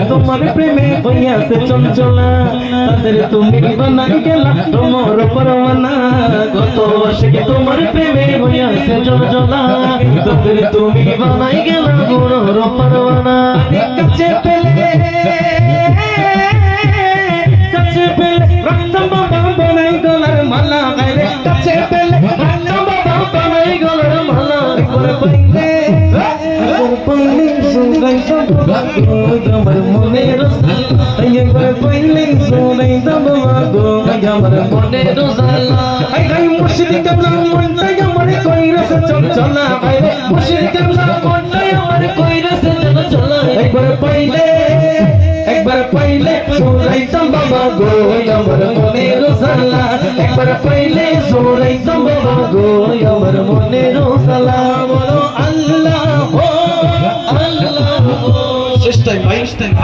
तुम्हारे प्रेमे भैया से चंचला ताদের তুমি বানাই গেলা তোমার পরওয়ানা কত वर्ष के तुम्हारे प्रेमे भैया से चंचला ताদের তুমি বানাই গেলা তোমার পরওয়ানা কাছে পেলে রক্ত বাবা বানাই গলার মালা গায়ে কাছে পেলে রক্ত বাবা বানাই গলার মালা করে পইলে পইলে সুগাই সব আমার মনের আইয়ে করে পইলে সুগাই সব গো আমার মনের জালা আই গাই মুর্শিদি কাবলা মনটা আমার কইরস চঞ্চলা আই মুর্শিদি কাবলা মনটা আমার কইরস চঞ্চলা একবার পইলে সুগাই সব গো আমার মনের জালা একবার পইলে সুগাই সব গো আমার মনের জালা বলো আল্লাহ চেষ্টাই ভাই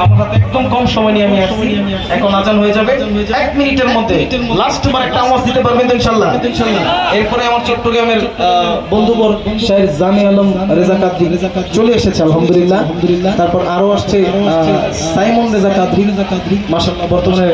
আমার হাতে একদম কম সময় নিয়ে আমি আসছি এখন আজান হয়ে যাবে 1 মিনিটের মধ্যে লাস্ট বার একটা আওয়াজ দিতে পারবেন তো ইনশাআল্লাহ এরপরে আমার চট্টগ্রামের বন্ধুবর শায়ের জামি আলম রেজা কাদরি চলে এসেছে আলহামদুলিল্লাহ তারপর আরো আসছে সাইমন রেজা কাদরি মাশাআল্লাহ বর্তমানে